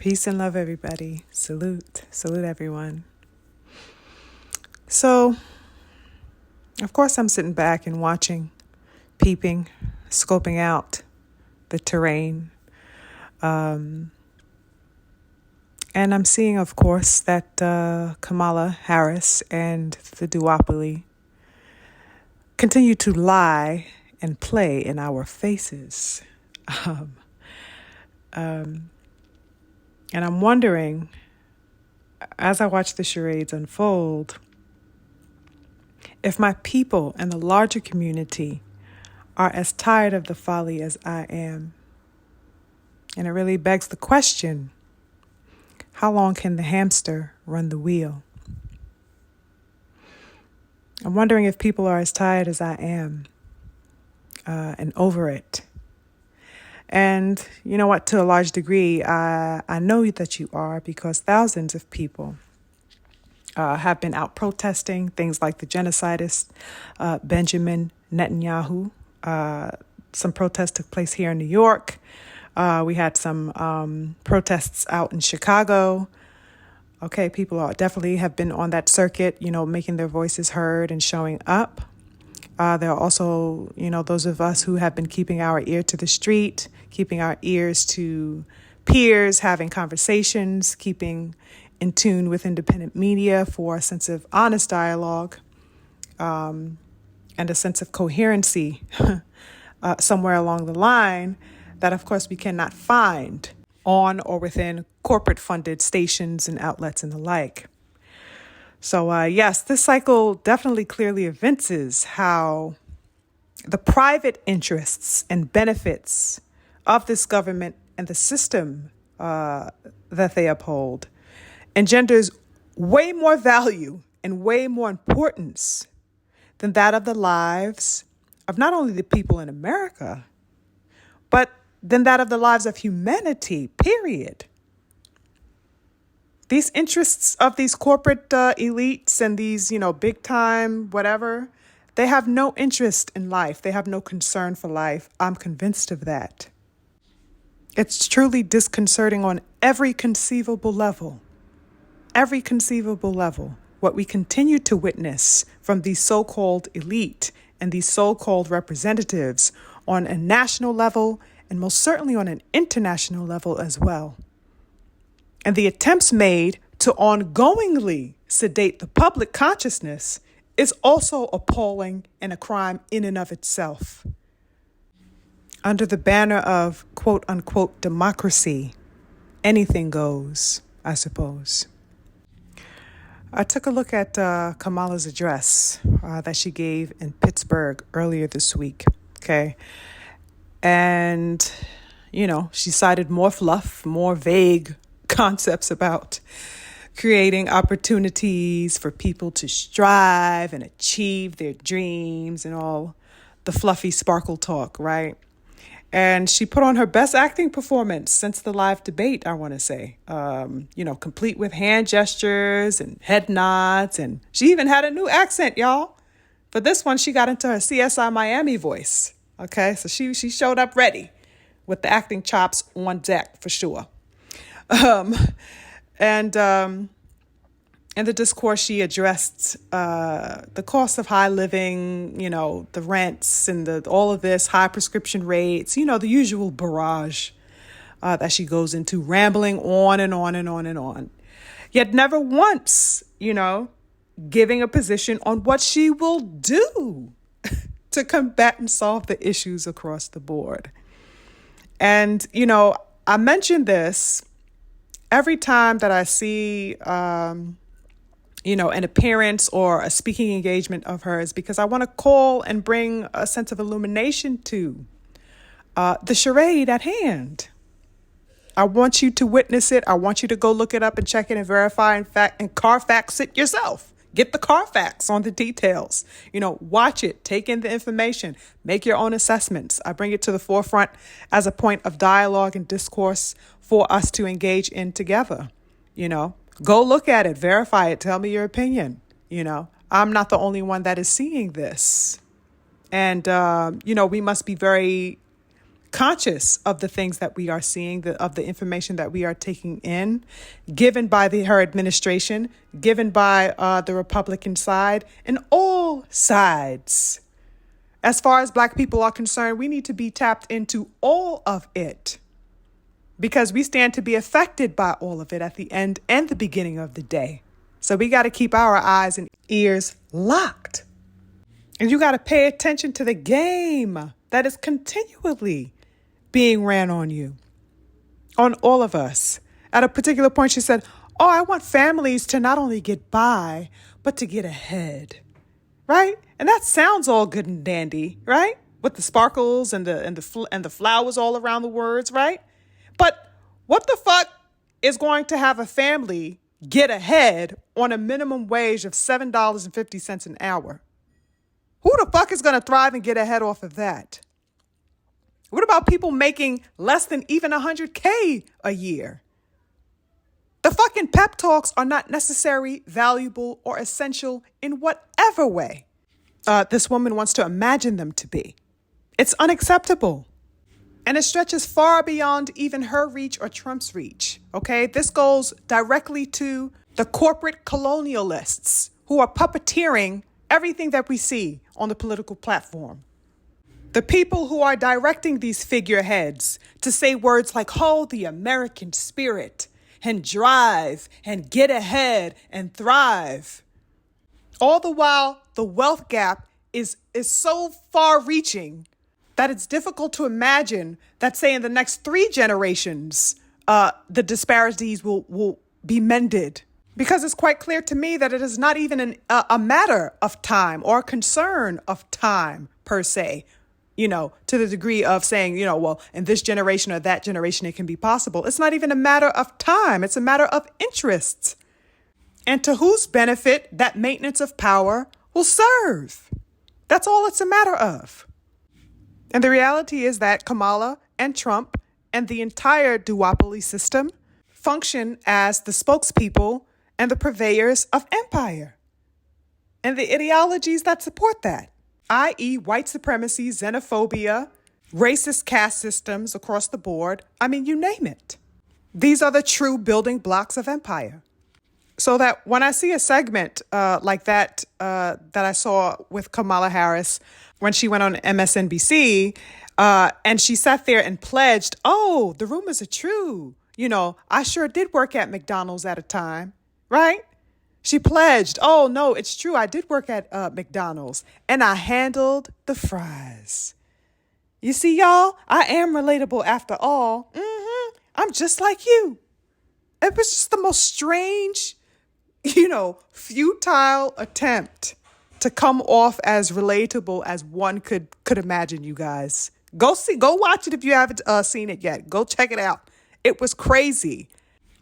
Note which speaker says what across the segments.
Speaker 1: Peace and love, everybody. Salute everyone. So, of course, I'm sitting back and watching, peeping, scoping out the terrain. And I'm seeing, of course, that Kamala Harris and the Duopoly continue to lie and play in our faces. And I'm wondering, as I watch the charades unfold, if my people and the larger community are as tired of the folly as I am. And it really begs the question, how long can the hamster run the wheel? I'm wondering if people are as tired as I am and over it. And you know what, to a large degree, I know that you are, because thousands of people have been out protesting things like the genocidist Benjamin Netanyahu. Some protests took place here in New York. We had some protests out in Chicago. Okay, people are definitely have been on that circuit, making their voices heard and showing up. There are also, those of us who have been keeping our ear to the street, keeping our ears to peers, having conversations, keeping in tune with independent media for a sense of honest dialogue and a sense of coherency somewhere along the line that, of course, we cannot find on or within corporate-funded stations and outlets and the like. So, yes, this cycle definitely clearly evinces how the private interests and benefits of this government and the system that they uphold engenders way more value and way more importance than that of the lives of not only the people in America, but than that of the lives of humanity, period. These interests of these corporate elites and these, big time, whatever, they have no interest in life. They have no concern for life. I'm convinced of that. It's truly disconcerting on every conceivable level. Every conceivable level. What we continue to witness from these so-called elite and these so-called representatives on a national level and most certainly on an international level as well. And the attempts made to ongoingly sedate the public consciousness is also appalling and a crime in and of itself. Under the banner of quote unquote democracy, anything goes, I suppose. I took a look at Kamala's address that she gave in Pittsburgh earlier this week. Okay. And, she cited more fluff, more vague concepts about creating opportunities for people to strive and achieve their dreams and all the fluffy sparkle talk, right? And she put on her best acting performance since the live debate, I want to say, complete with hand gestures and head nods. And she even had a new accent, y'all. For this one, she got into her CSI Miami voice. Okay, so she showed up ready with the acting chops on deck for sure. In the discourse, she addressed the cost of high living, the rents and all of this, high prescription rates, the usual barrage that she goes into, rambling on and on and on and on, yet never once, giving a position on what she will do to combat and solve the issues across the board. And, I mentioned this every time that I see, an appearance or a speaking engagement of hers, because I want to call and bring a sense of illumination to the charade at hand. I want you to witness it. I want you to go look it up and check it and verify and Carfax it yourself. Get the Carfax on the details. Watch it, take in the information, make your own assessments. I bring it to the forefront as a point of dialogue and discourse for us to engage in together. Go look at it, verify it, tell me your opinion. I'm not the only one that is seeing this. And, we must be very conscious of the things that we are seeing, of the information that we are taking in, given by her administration, given by the Republican side, and all sides. As far as Black people are concerned, we need to be tapped into all of it because we stand to be affected by all of it at the end and the beginning of the day. So we got to keep our eyes and ears locked. And you got to pay attention to the game that is continually being ran on you, on all of us. At a particular point, she said, "Oh, I want families to not only get by, but to get ahead." Right? And that sounds all good and dandy, right? With the sparkles and the flowers all around the words, right? But what the fuck is going to have a family get ahead on a minimum wage of $7.50 an hour? Who the fuck is going to thrive and get ahead off of that? What about people making less than even $100K a year? The fucking pep talks are not necessary, valuable, or essential in whatever way this woman wants to imagine them to be. It's unacceptable. And it stretches far beyond even her reach or Trump's reach, okay? This goes directly to the corporate colonialists who are puppeteering everything that we see on the political platform. The people who are directing these figureheads to say words like, "Oh, the American spirit," and "drive," and "get ahead," and "thrive." All the while, the wealth gap is so far-reaching that it's difficult to imagine that, say, in the next 3 generations, the disparities will be mended. Because it's quite clear to me that it is not even a matter of time or a concern of time, per se, to the degree of saying, well, in this generation or that generation, it can be possible. It's not even a matter of time. It's a matter of interest. And to whose benefit that maintenance of power will serve. That's all it's a matter of. And the reality is that Kamala and Trump and the entire duopoly system function as the spokespeople and the purveyors of empire and the ideologies that support that, i.e. white supremacy, xenophobia, racist caste systems across the board. I mean, you name it. These are the true building blocks of empire. So that when I see a segment like that I saw with Kamala Harris when she went on MSNBC and she sat there and pledged, "Oh, the rumors are true. I sure did work at McDonald's at a time," right? She pledged, "Oh, no, it's true. I did work at McDonald's and I handled the fries." You see, y'all, I am relatable after all. I'm just like you. It was just the most strange, futile attempt to come off as relatable as one could imagine, you guys. Go watch it if you haven't seen it yet. Go check it out. It was crazy.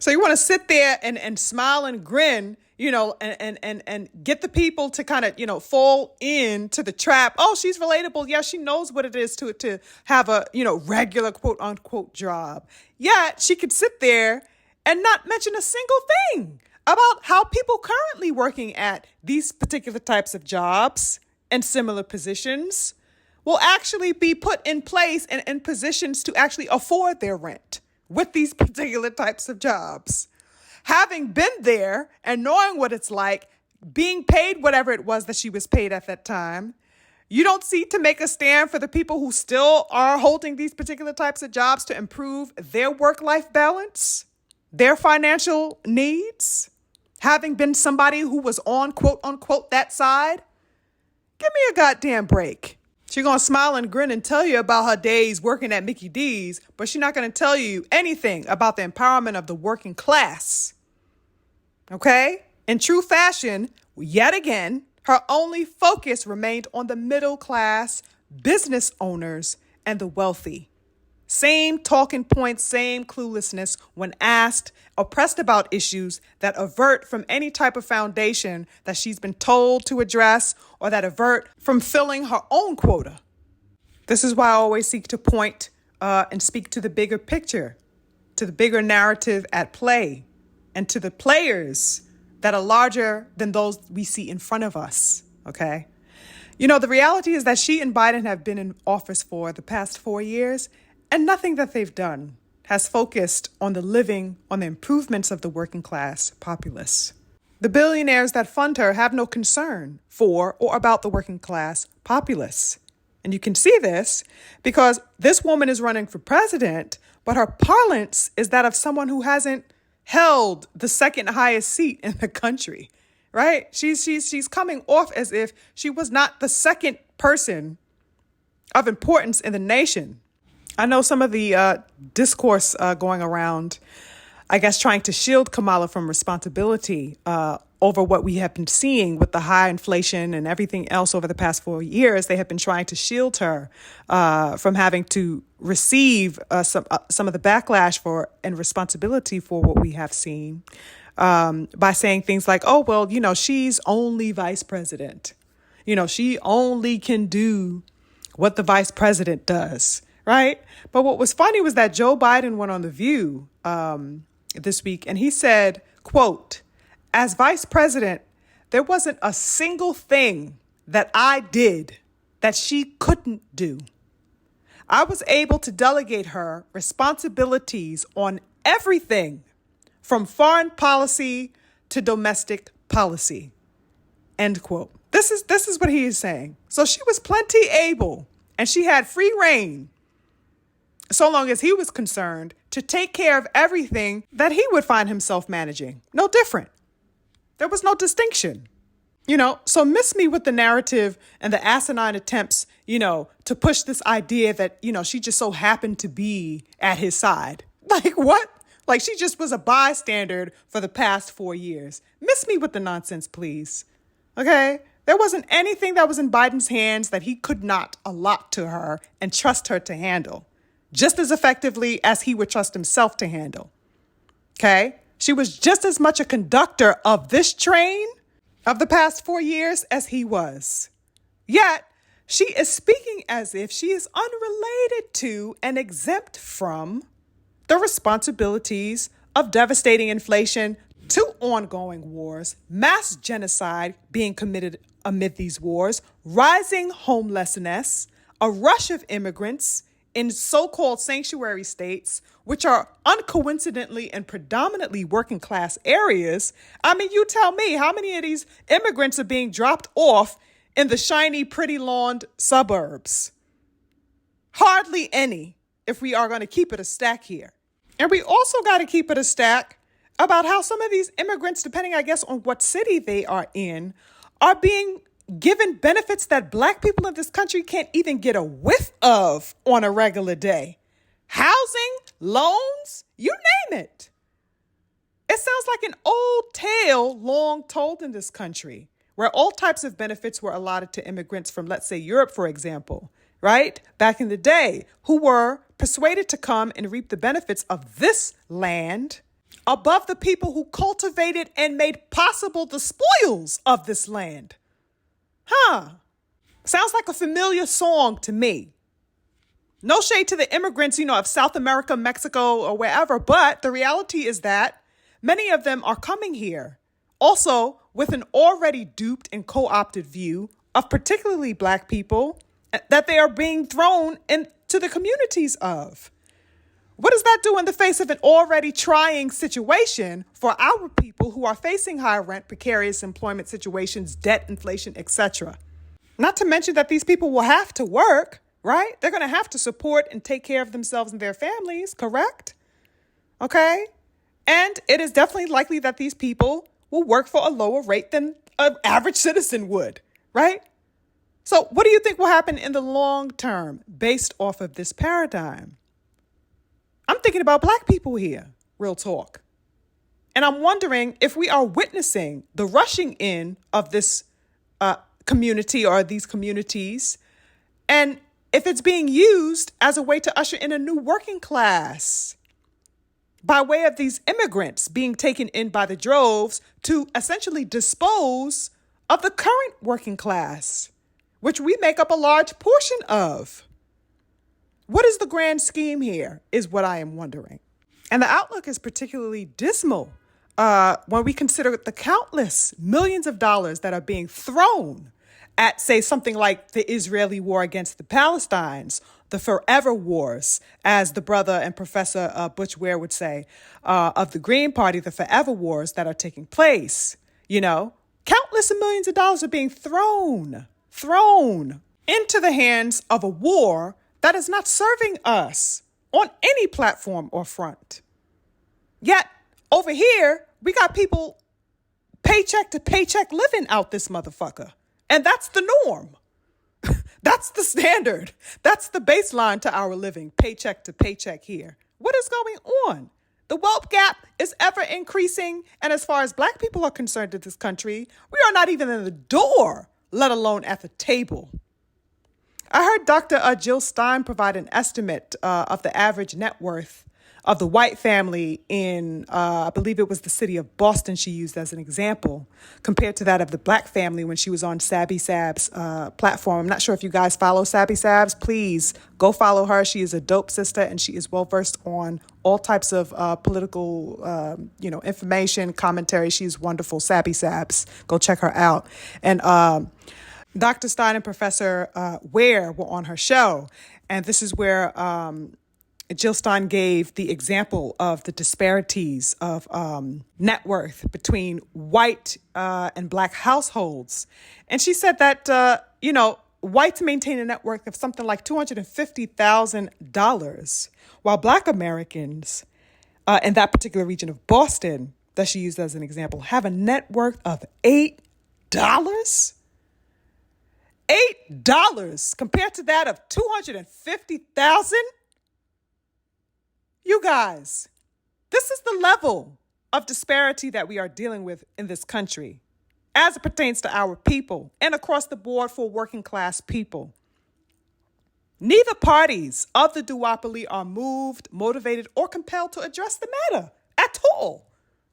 Speaker 1: So you want to sit there and smile and grin, and get the people to kind of, fall into the trap. Oh, she's relatable. Yeah, she knows what it is to have a, regular quote unquote job. Yet she could sit there and not mention a single thing about how people currently working at these particular types of jobs and similar positions will actually be put in place and in positions to actually afford their rent with these particular types of jobs. Having been there and knowing what it's like, being paid whatever it was that she was paid at that time, you don't see to make a stand for the people who still are holding these particular types of jobs to improve their work-life balance, their financial needs, having been somebody who was on quote unquote that side. Give me a goddamn break. She's going to smile and grin and tell you about her days working at Mickey D's, but she's not going to tell you anything about the empowerment of the working class. Okay? In true fashion, yet again, her only focus remained on the middle class, business owners, and the wealthy. Same talking points, same cluelessness when asked or pressed about issues that avert from any type of foundation that she's been told to address or that avert from filling her own quota. This is why I always seek to point and speak to the bigger picture, to the bigger narrative at play, and to the players that are larger than those we see in front of us, okay? The reality is that she and Biden have been in office for the past 4 years, And nothing that they've done has focused on the improvements of the working class populace. The billionaires that fund her have no concern for or about the working class populace. And you can see this because this woman is running for president, but her parlance is that of someone who hasn't held the second highest seat in the country, right? She's coming off as if she was not the second person of importance in the nation. I know some of the discourse going around, I guess, trying to shield Kamala from responsibility over what we have been seeing with the high inflation and everything else over the past 4 years. They have been trying to shield her from having to receive some of the backlash for and responsibility for what we have seen by saying things like, oh, well, she's only vice president. She only can do what the vice president does. Right. But what was funny was that Joe Biden went on The View this week and he said, quote, as vice president, there wasn't a single thing that I did that she couldn't do. I was able to delegate her responsibilities on everything from foreign policy to domestic policy. End quote. This is what he is saying. So she was plenty able and she had free reign, so long as he was concerned, to take care of everything that he would find himself managing. No different. There was no distinction. So miss me with the narrative and the asinine attempts, to push this idea that, she just so happened to be at his side. Like what? Like she just was a bystander for the past 4 years. Miss me with the nonsense, please. Okay? There wasn't anything that was in Biden's hands that he could not allot to her and trust her to handle, just as effectively as he would trust himself to handle. Okay? She was just as much a conductor of this train of the past 4 years as he was. Yet, she is speaking as if she is unrelated to and exempt from the responsibilities of devastating inflation, to ongoing wars, mass genocide being committed amid these wars, rising homelessness, a rush of immigrants in so-called sanctuary states, which are uncoincidentally and predominantly working class areas. I mean, you tell me, how many of these immigrants are being dropped off in the shiny, pretty lawned suburbs? Hardly any, if we are going to keep it a stack here. And we also got to keep it a stack about how some of these immigrants, depending, I guess, on what city they are in, are being given benefits that Black people in this country can't even get a whiff of on a regular day. Housing, loans, you name it. It sounds like an old tale long told in this country, where all types of benefits were allotted to immigrants from, let's say, Europe, for example, right? Back in the day, who were persuaded to come and reap the benefits of this land above the people who cultivated and made possible the spoils of this land. Sounds like a familiar song to me. No shade to the immigrants, of South America, Mexico, or wherever, but the reality is that many of them are coming here, also with an already duped and co-opted view of particularly Black people that they are being thrown into the communities of. What does that do in the face of an already trying situation for our people who are facing high rent, precarious employment situations, debt, inflation, etc.? Not to mention that these people will have to work, right? They're going to have to support and take care of themselves and their families, correct? Okay? And it is definitely likely that these people will work for a lower rate than an average citizen would, right? So what do you think will happen in the long term based off of this paradigm? I'm thinking about Black people here, real talk. And I'm wondering if we are witnessing the rushing in of this community or these communities, and if it's being used as a way to usher in a new working class by way of these immigrants being taken in by the droves to essentially dispose of the current working class, which we make up a large portion of. What is the grand scheme here is what I am wondering. And the outlook is particularly dismal when we consider the countless millions of dollars that are being thrown at, say, something like the Israeli war against the Palestinians, the forever wars, as the brother and Professor Butch Ware would say, of the Green Party, the forever wars that are taking place. Countless of millions of dollars are being thrown into the hands of a war that is not serving us on any platform or front. Yet, over here, we got people paycheck to paycheck living out this motherfucker. And that's the norm. That's the standard. That's the baseline to our living, paycheck to paycheck here. What is going on? The wealth gap is ever increasing. And as far as Black people are concerned in this country, we are not even in the door, let alone at the table. I heard Dr. Jill Stein provide an estimate of the average net worth of the white family in, I believe it was the city of Boston she used as an example, compared to that of the Black family when she was on Sabby Sab's platform. I'm not sure if you guys follow Sabby Sabs. Please go follow her. She is a dope sister, and she is well-versed on all types of political, information, commentary. She's wonderful. Sabby Sabs. Go check her out. And Dr. Stein and Professor Ware were on her show, and this is where Jill Stein gave the example of the disparities of net worth between white and Black households. And she said that, whites maintain a net worth of something like $250,000, while Black Americans in that particular region of Boston that she used as an example have a net worth of $8. $8 compared to that of $250,000. You guys, this is the level of disparity that we are dealing with in this country as it pertains to our people and across the board for working class people. Neither parties of the duopoly are moved, motivated, or compelled to address the matter at all.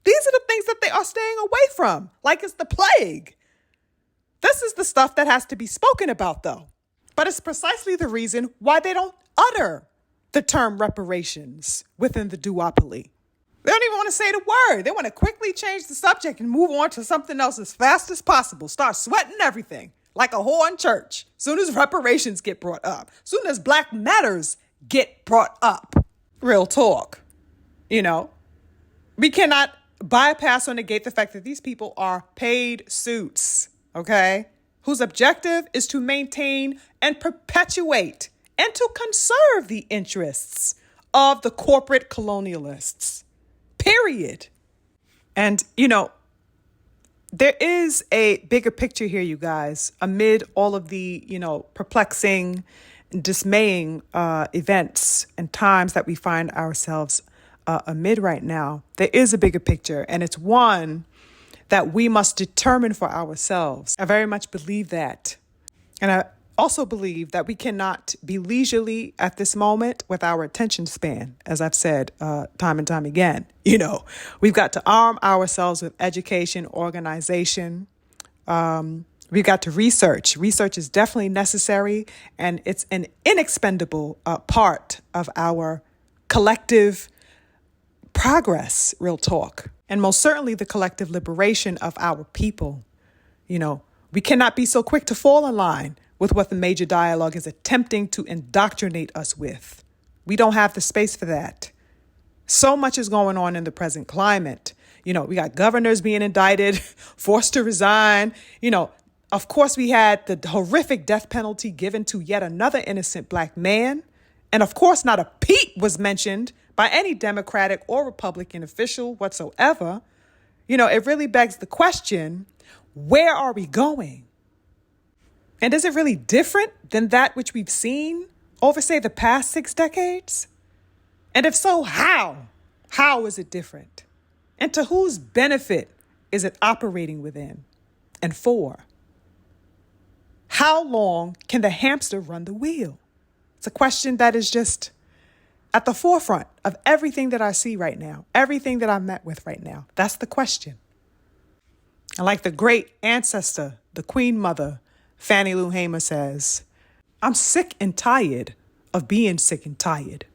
Speaker 1: These are the things that they are staying away from, like it's the plague. This is the stuff that has to be spoken about, though. But it's precisely the reason why they don't utter the term reparations within the duopoly. They don't even want to say the word. They want to quickly change the subject and move on to something else as fast as possible. Start sweating everything like a whore in church. Soon as reparations get brought up. Soon as Black matters get brought up. Real talk. We cannot bypass or negate the fact that these people are paid suits, okay? Whose objective is to maintain and perpetuate and to conserve the interests of the corporate colonialists, period. And, there is a bigger picture here, you guys, amid all of the, perplexing, dismaying events and times that we find ourselves amid right now. There is a bigger picture, and it's one that we must determine for ourselves. I very much believe that. And I also believe that we cannot be leisurely at this moment with our attention span, as I've said time and time again. We've got to arm ourselves with education, organization. We've got to research. Research is definitely necessary, and it's an inexpendable part of our collective progress, real talk, and most certainly the collective liberation of our people. We cannot be so quick to fall in line with what the major dialogue is attempting to indoctrinate us with. We don't have the space for that. So much is going on in the present climate. We got governors being indicted, forced to resign. Of course, we had the horrific death penalty given to yet another innocent Black man. And of course, not a peep was mentioned by any Democratic or Republican official whatsoever. It really begs the question, where are we going? And is it really different than that which we've seen over, say, the past 6 decades? And if so, how? How is it different? And to whose benefit is it operating within and for? How long can the hamster run the wheel? It's a question that is just at the forefront of everything that I see right now, everything that I'm met with right now. That's the question. And like the great ancestor, the Queen Mother, Fannie Lou Hamer says, I'm sick and tired of being sick and tired.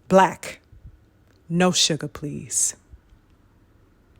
Speaker 1: Black, no sugar, please.